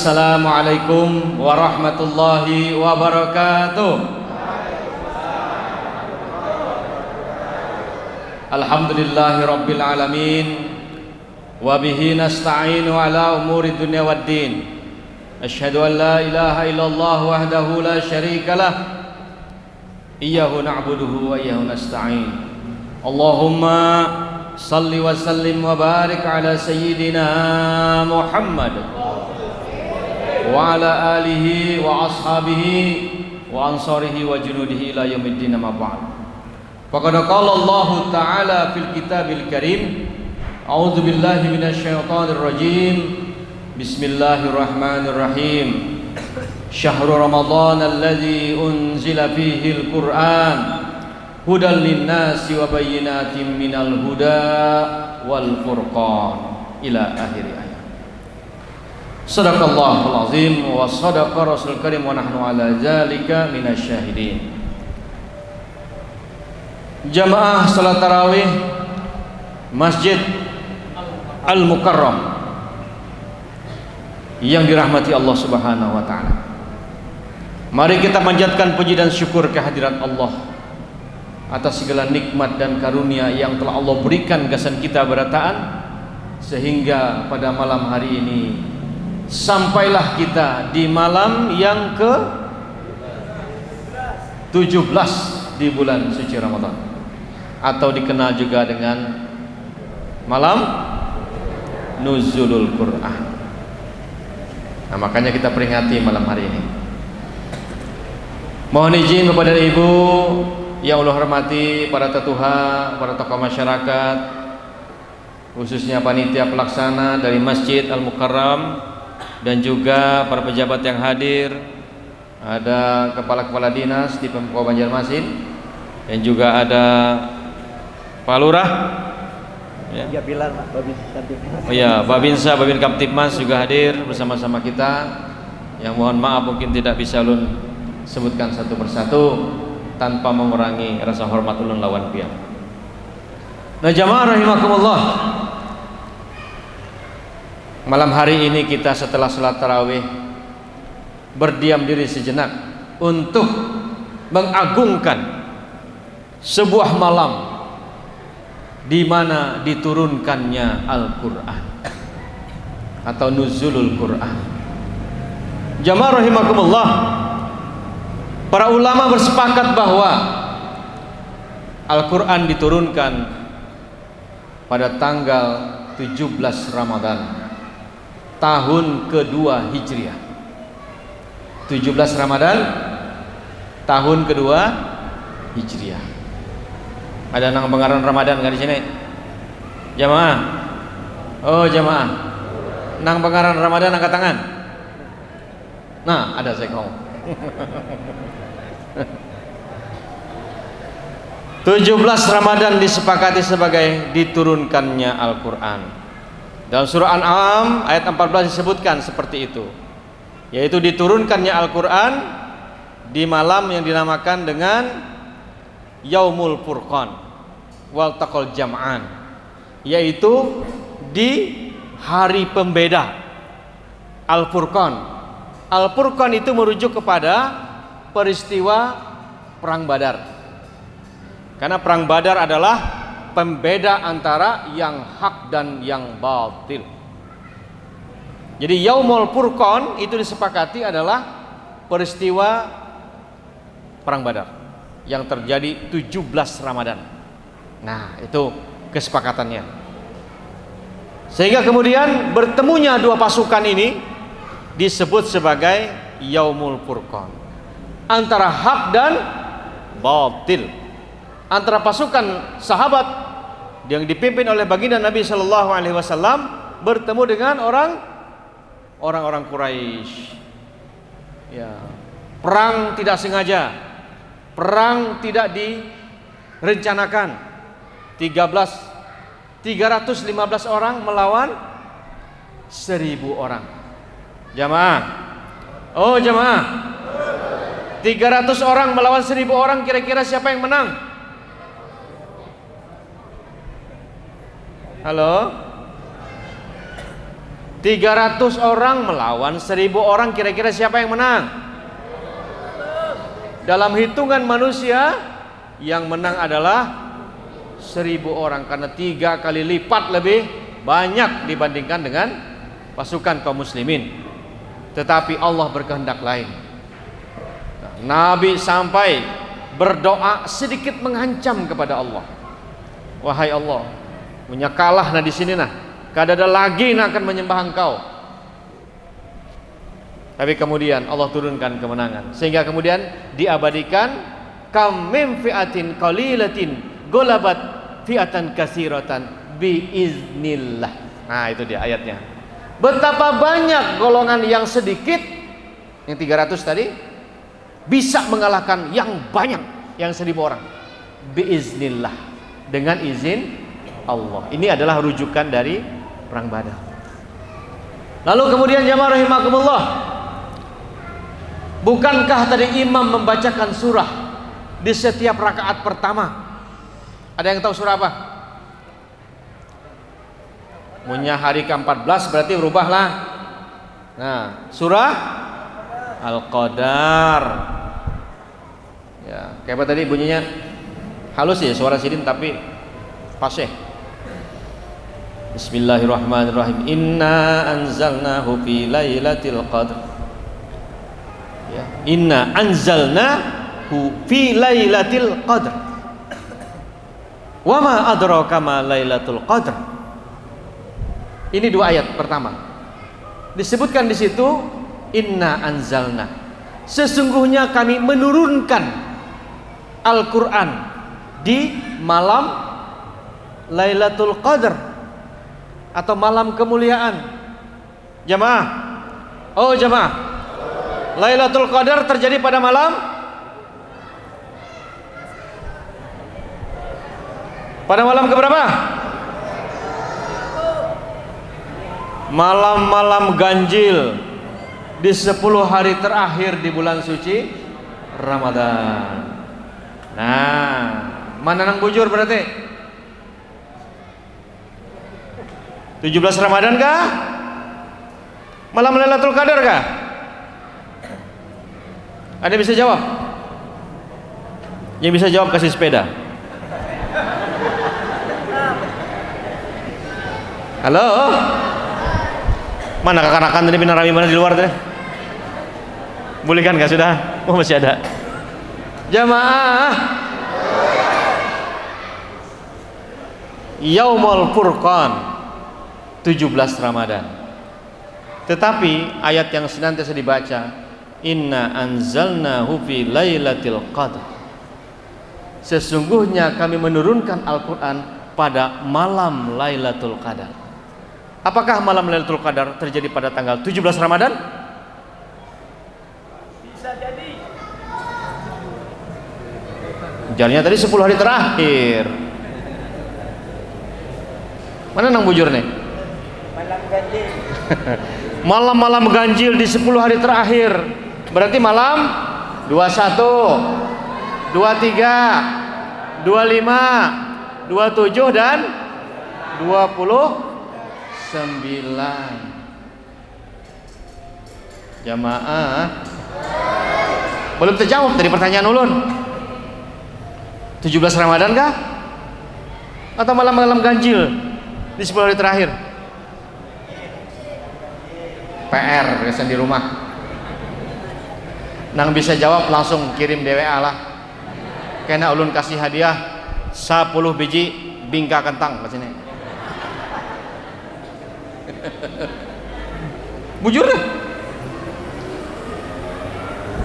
Assalamualaikum warahmatullahi wabarakatuh. Alhamdulillahi rabbil alamin, wa bihi nasta'inu ala umuri dunya waddin. Asyhadu an la ilaha illallah wahdahu la syarika lah, iyyahu na'buduhu wa iyyahu nasta'in. Allahumma salli wa sallim wa barik ala sayyidina Muhammad wa ala alihi wa ashabihi wa ansarihi wa junudihi ila yaumiddin, amma ba'd. Faqad qala Allah Ta'ala fil kitabil karim, a'udzu billahi minasyaitonir rajim, bismillahirrahmanirrahim. Syahrul Ramadan alladzi unzila fihi al-Qur'an hudan lin-nasi wa bayyinatin minal huda wal furqan, ila akhir ayat. Sadaqallahul azim wa sadaqa rasul karim wa nahnu ala zalika minasyahidin. Jamaah salat tarawih Masjid Al-Mukarram yang dirahmati Allah Subhanahu wa taala, mari kita panjatkan puji dan syukur kehadirat Allah atas segala nikmat dan karunia yang telah Allah berikan kesan kita berataan, sehingga pada malam hari ini sampailah kita di malam yang ke-17 di bulan suci Ramadan, atau dikenal juga dengan malam Nuzulul Quran. Nah, makanya kita peringati malam hari ini. Mohon izin Bapak dan Ibu yang Allah hormati, para tetuha, para tokoh masyarakat, khususnya panitia pelaksana dari Masjid Al-Mukarram, dan juga para pejabat yang hadir. Ada kepala-kepala dinas di Pemkab Banjarmasin, dan juga ada Pak Lurah, ya, Babinsa, Babin Kamtibmas juga hadir bersama-sama kita. Yang mohon maaf mungkin tidak bisa ulun sebutkan satu persatu tanpa mengurangi rasa hormat ulun lawan pihak. Nah, jamaah rahimakumullah, malam hari ini kita setelah salat tarawih berdiam diri sejenak untuk mengagungkan sebuah malam di mana diturunkannya Al-Qur'an atau Nuzulul Qur'an. Jamaah rahimakumullah, para ulama bersepakat bahwa Al-Qur'an diturunkan pada tanggal 17 Ramadan tahun kedua Hijriah. 17 Ramadan tahun kedua Hijriah. Ada nang pengaran Ramadan nggak di sini? Jamaah. Oh, jamaah. Nang pengaran Ramadan angkat tangan. Nah, ada saya ngomong. 17 Ramadan disepakati sebagai diturunkannya Al-Qur'an. Dalam surah An'am ayat 14 disebutkan seperti itu, yaitu diturunkannya Al-Qur'an di malam yang dinamakan dengan Yaumul Furqan wal taqal jam'an, yaitu di hari pembeda. Al-Furqan. Al-Furqan itu merujuk kepada peristiwa perang Badar. Karena perang Badar adalah pembeda antara yang hak dan yang batil. Jadi Yaumul Furqan itu disepakati adalah peristiwa perang Badar yang terjadi 17 Ramadan. Nah, itu kesepakatannya. Sehingga kemudian bertemunya dua pasukan ini disebut sebagai Yaumul Furqan, antara hak dan batil, antara pasukan sahabat yang dipimpin oleh baginda Nabi Shallallahu Alaihi Wasallam bertemu dengan orang-orang Quraisy. Ya, perang tidak sengaja, perang tidak direncanakan. 315 orang melawan 1000 orang. Jamaah. Oh, jamaah. 300 orang melawan 1000 orang, kira-kira siapa yang menang? Halo? 300 orang melawan 1000 orang, kira-kira siapa yang menang? Dalam hitungan manusia yang menang adalah 1000 orang, karena 3 kali lipat lebih banyak dibandingkan dengan pasukan kaum muslimin. Tetapi Allah berkehendak lain. Nabi sampai berdoa sedikit mengancam kepada Allah. Wahai Allah, punya kalah nah di sini nah, kada ada lagi nah akan menyembah Engkau. Tapi kemudian Allah turunkan kemenangan, sehingga kemudian diabadikan kam min fi'atin qalilatin golabat fi'atan katsiratan biiznillah. Nah, itu dia ayatnya. Betapa banyak golongan yang sedikit, yang 300 tadi, bisa mengalahkan yang banyak, yang 1000 orang biiznillah, dengan izin Allah. Ini adalah rujukan dari perang Badar. Lalu kemudian jamaah rahimakumullah, bukankah tadi imam membacakan surah di setiap rakaat pertama? Ada yang tahu surah apa? Punya hari ke-14 berarti berubahlah. Nah, surah Al-Qadar. Ya, kayak apa tadi bunyinya? Halus ya suara sidin tapi fasih. Bismillahirrahmanirrahim. Inna anzalnahu fi lailatul qadr. Ya, inna anzalnahu fi lailatul qadr. Wa ma adraka ma lailatul qadr. Ini 2 ayat pertama. Disebutkan di situ inna anzalna. Sesungguhnya kami menurunkan Al-Qur'an di malam Lailatul Qadr atau malam kemuliaan. Jamaah, oh jamaah, Lailatul Qadar terjadi pada malam keberapa? Malam-malam ganjil di 10 hari terakhir di bulan suci Ramadan. Nah, mana nang bujur berarti? 17 Ramadan kah? Malam Lailatul Qadar kah? Ada bisa jawab? Yang bisa jawab kasih sepeda. Halo? Mana kakak-kakan tadi Bina Rami mana di luar tadi? Bolehkan gak sudah? Oh masih ada. Jamaah Yaumul Furqan 17 Ramadan. Tetapi ayat yang senantiasa dibaca inna anzalnahu fi lailatul qadr. Sesungguhnya kami menurunkan Al-Qur'an pada malam Lailatul Qadar. Apakah malam Lailatul Qadar terjadi pada tanggal 17 Ramadan? Bisa jadi. Jadinya tadi 10 hari terakhir. Mana nang bujur nih? Malam ganjil. Malam-malam ganjil di 10 hari terakhir. Berarti malam 21, 23, 25, 27 dan 29. Jamaah belum terjawab dari pertanyaan ulun. 17 Ramadan kah? Atau malam-malam ganjil di 10 hari terakhir? PR kesan di rumah. Nang bisa jawab langsung kirim DWA lah. Kena ulun kasih hadiah 10 biji bingka kentang ke sini. Bujur deh.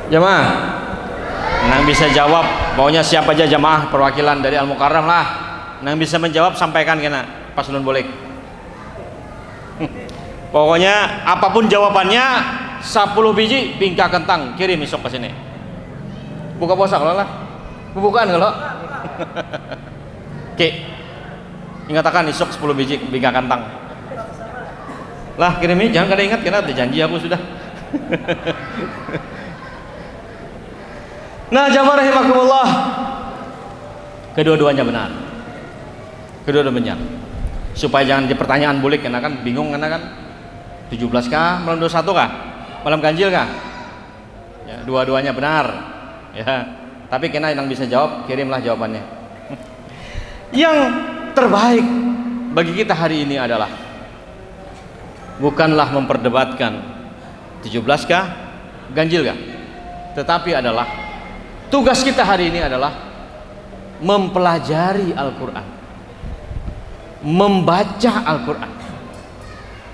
Jamaah, nang bisa jawab, pokoknya siapa aja jamaah perwakilan dari Al-Mukarram lah. Nang bisa menjawab sampaikan kena pas ulun boleh. Pokoknya apapun jawabannya 10 biji bingka kentang kirim besok ke sini. Buka puasa kalau lah. Pembukaan kalau. Oke. Ingatakan besok 10 biji bingka kentang. Lah kirim ini jangan kada ingat karena ada janji aku sudah. Nah, jamaah rahimakumullah. Kedua-duanya benar. Kedua-duanya benar. Supaya jangan di pertanyaan bulik karena kan bingung karena kan. 17 kah? Malam 21 kah? Malam ganjil kah? Ya, dua-duanya benar. Ya. Tapi kena yang bisa jawab, kirimlah jawabannya. Yang terbaik bagi kita hari ini adalah bukanlah memperdebatkan 17 kah? Ganjil kah? Tetapi adalah tugas kita hari ini adalah mempelajari Al-Quran, membaca Al-Quran,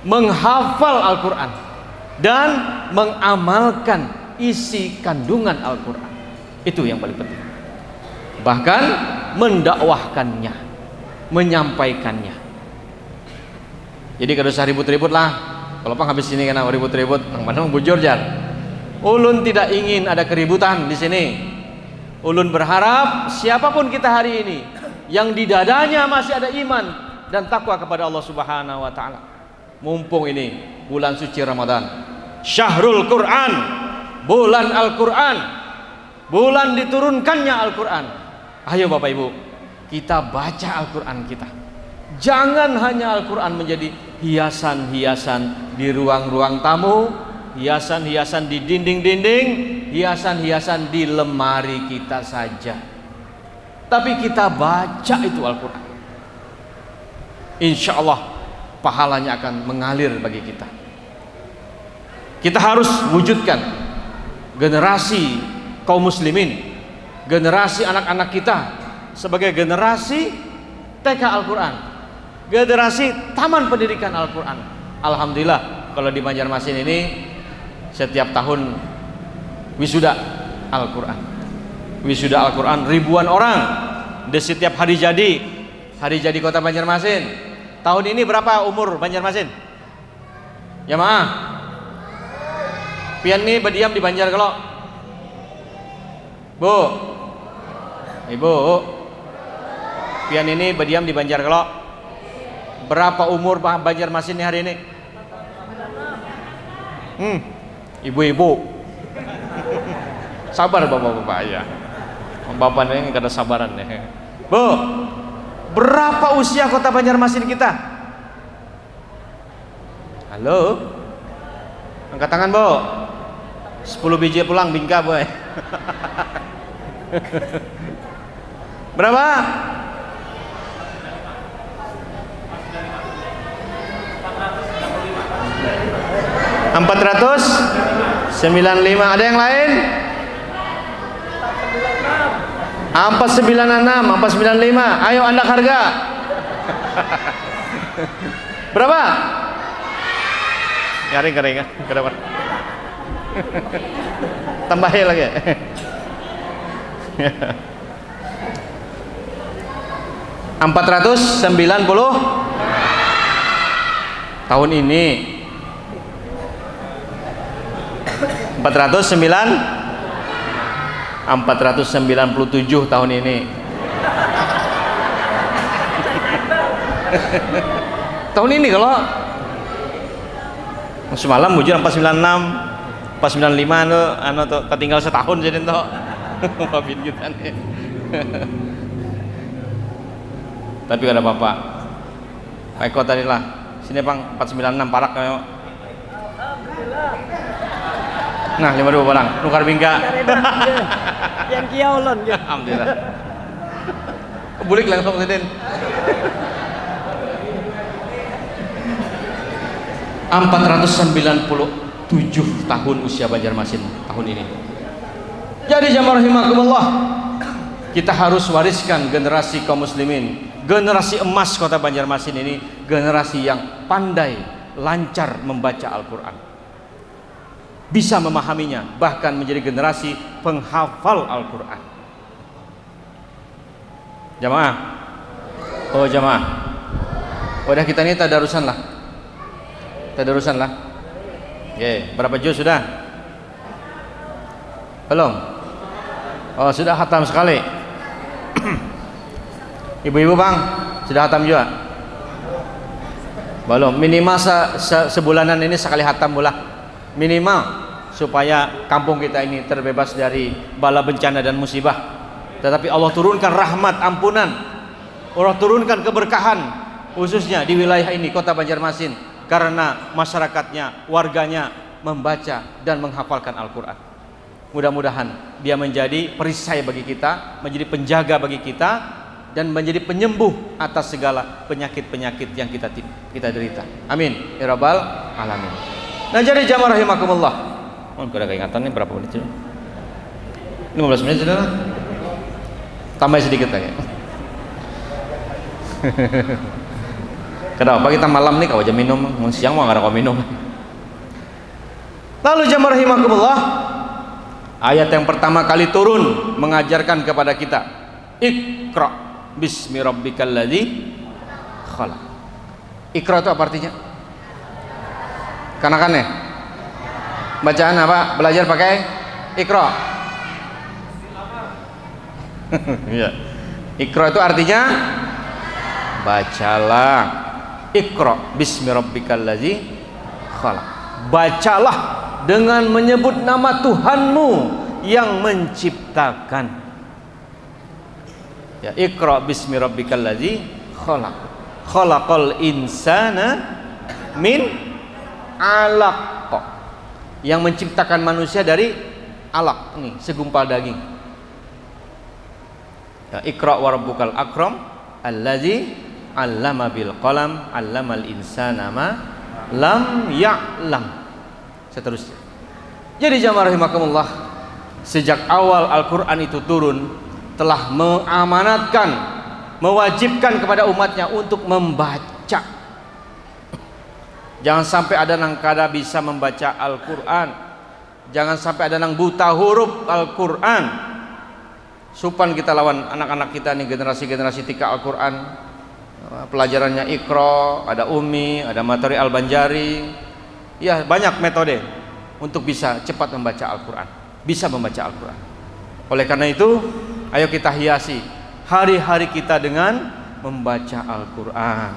menghafal Al-Quran, dan mengamalkan isi kandungan Al-Quran. Itu yang paling penting. Bahkan mendakwahkannya, menyampaikannya. Jadi kada usah ribut-ribut lah. Kalau pang habis sini kena ribut-ribut, mana bujur jar. Ulun tidak ingin ada keributan di sini. Ulun berharap siapapun kita hari ini yang di dadanya masih ada iman dan takwa kepada Allah Subhanahu wa taala. Mumpung ini bulan suci Ramadan, Syahrul Quran, bulan Al-Quran, bulan diturunkannya Al-Quran. Ayo Bapak Ibu, kita baca Al-Quran kita. Jangan hanya Al-Quran menjadi hiasan-hiasan di ruang-ruang tamu, hiasan-hiasan di dinding-dinding, hiasan-hiasan di lemari kita saja. Tapi kita baca itu Al-Quran, insya Allah pahalanya akan mengalir bagi kita. Kita harus wujudkan generasi kaum muslimin, generasi anak-anak kita sebagai generasi TK Al-Quran, generasi taman pendidikan Al-Quran. Alhamdulillah kalau di Banjarmasin ini setiap tahun wisuda Al-Quran, wisuda Al-Quran ribuan orang di setiap hari jadi kota Banjarmasin. Tahun ini berapa umur Banjarmasin? Jamaah pian nih berdiam di Banjar kalau Bu, Ibu pian ini berdiam di Banjar kalau berapa umur Banjarmasin nih hari ini? Ibu-ibu sabar bapak-bapak ya, bapak ini kada sabaran ya. Bu, berapa usia kota Banjarmasin kita? Halo, angkat tangan Bu. 10 biji pulang bingka boy. Berapa? $495. Ada yang lain? 496, 495. Ayo Anda harga. Berapa? Garing kenapa? Tambahin lagi. 490 tahun ini. 497 tahun ini. Tahun ini kalau semalam bujur 496 495 anu tuh ketinggal setahun jadi tuh mabin kita nih. Tapi gak ada apa-apa. Eko tadi lah. Sini Bang 496 parak kayak. Nah, 5.000 barang. Nukar bingka. Yang kiau lon. Alhamdulillah. Bulik langsung sidin. 497 tahun usia Banjarmasin tahun ini. Jadi jamaah rahimakumullah, kita harus wariskan generasi kaum muslimin, generasi emas kota Banjarmasin ini, generasi yang pandai, lancar membaca Al-Quran, bisa memahaminya, bahkan menjadi generasi penghafal Al-Quran. Jamaah, oh jamaah, udah kita ini tadarusan lah. Oke, berapa juz sudah? Belum? Oh, sudah khatam sekali. Ibu-ibu Bang, sudah khatam juga? Belum, minimal sebulanan ini sekali khatam pula. Minimal supaya kampung kita ini terbebas dari bala bencana dan musibah. Tetapi Allah turunkan rahmat, ampunan. Allah turunkan keberkahan khususnya di wilayah ini, kota Banjarmasin. karena masyarakatnya, warganya membaca dan menghafalkan Al-Quran. Mudah-mudahan dia menjadi perisai bagi kita, menjadi penjaga bagi kita, dan menjadi penyembuh atas segala penyakit-penyakit yang kita derita. Amin ya rabbal alamin. Nah, jadi jamaah rahimakumullah. Ada keingatan nih berapa menit sudah? 15 menit sudah. Tambah sedikit lagi. Kenapa kita malam nih kalau jam minum, siang mau nggak ada kau minum. Lalu jamaah rahimakumullah, ayat yang pertama kali turun mengajarkan kepada kita, Iqra bismi rabbikal ladzi khalaq. Iqra itu apa artinya? Kanakan ya? Bacaan apa? Belajar pakai Iqra. Iya. Iqra itu artinya bacalah. Iqra bismi rabbikal ladzi khalaq. Bacalah dengan menyebut nama Tuhanmu yang menciptakan. Ya, Iqra bismi rabbikal ladzi khalaq. Khalaqal insana min 'alaq. Yang menciptakan manusia dari alaq, nih, segumpal daging. Ya, Iqra wa rabbukal akram allazi 'allama bil qalam 'allamal insana ma lam ya'lam. Seterusnya. Jadi jamaah rahimakumullah, sejak awal Al-Qur'an itu turun telah mengamanatkan, mewajibkan kepada umatnya untuk membaca. Jangan sampai ada nang kada bisa membaca Al-Qur'an. Jangan sampai ada nang buta huruf Al-Qur'an. Supan kita lawan anak-anak kita nih, generasi-generasi tika Al-Qur'an. Pelajarannya Iqra, ada Umi, ada materi Al-Banjari. Ya, banyak metode untuk bisa cepat membaca Al-Qur'an, bisa membaca Al-Qur'an. Oleh karena itu, ayo kita hiasi hari-hari kita dengan membaca Al-Qur'an.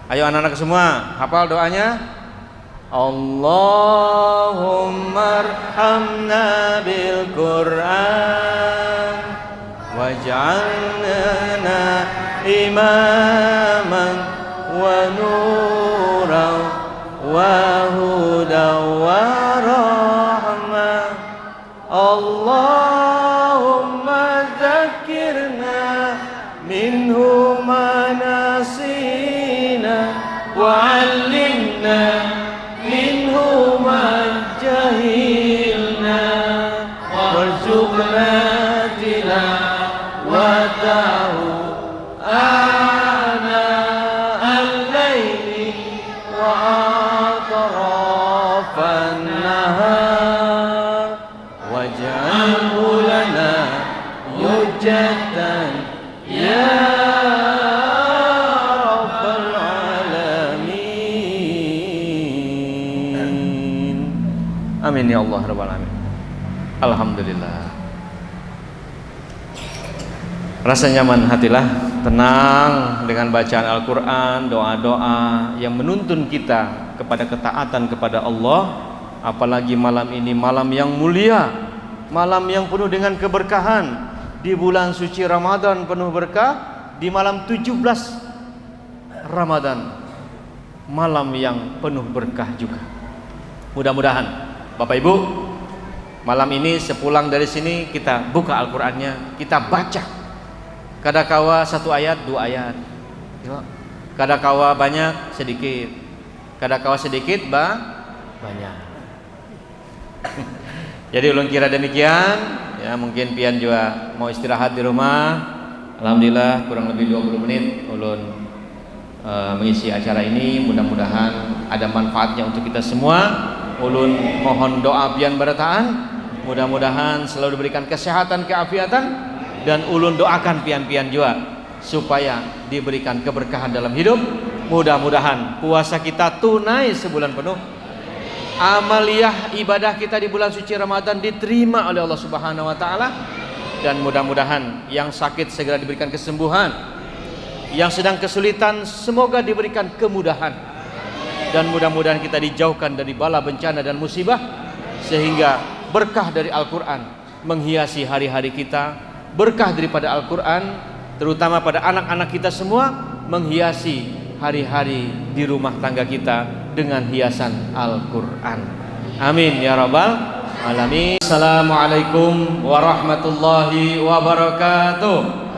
Ayo anak-anak semua, hafal doanya. Allahumma arhamna bil Qur'an waj'alna imaman wa nuran wa hudan wa rahmah. Allahumma dzakirna minhu ma nasina wa 'allimna minhu ma jahilna warzuqna tilawatahu ana al-laili wa atrafan nahar waj'alhu lana hujjatan ya rabbal alamin. Amin ya Allah rabbal alamin. Alhamdulillah. Rasa nyaman hatilah, tenang dengan bacaan Al-Quran, doa-doa yang menuntun kita kepada ketaatan kepada Allah. Apalagi malam ini malam yang mulia, malam yang penuh dengan keberkahan. Di bulan suci Ramadan penuh berkah, di malam 17 Ramadan malam yang penuh berkah juga. Mudah-mudahan Bapak Ibu, malam ini sepulang dari sini kita buka Al-Qur'annya, kita baca. Kadakawa satu ayat, dua ayat. Kadakawa banyak, sedikit. Kadakawa sedikit, banyak. Jadi ulun kira demikian. Ya, mungkin pian juga mau istirahat di rumah. Alhamdulillah kurang lebih 20 menit ulun mengisi acara ini. Mudah-mudahan ada manfaatnya untuk kita semua. Ulun mohon doa pian berataan. Mudah-mudahan selalu diberikan kesehatan, keafiatan. Dan ulun doakan pian-pian juga supaya diberikan keberkahan dalam hidup. Mudah-mudahan puasa kita tunai sebulan penuh. Amaliyah ibadah kita di bulan suci Ramadan diterima oleh Allah Subhanahu wa taala. Dan mudah-mudahan yang sakit segera diberikan kesembuhan. Yang sedang kesulitan semoga diberikan kemudahan. Dan mudah-mudahan kita dijauhkan dari bala bencana dan musibah, sehingga berkah dari Al-Qur'an menghiasi hari-hari kita. Berkah daripada Al-Quran terutama pada anak-anak kita semua menghiasi hari-hari di rumah tangga kita, dengan hiasan Al-Quran. Amin ya rabbal alamin. Assalamualaikum warahmatullahi wabarakatuh.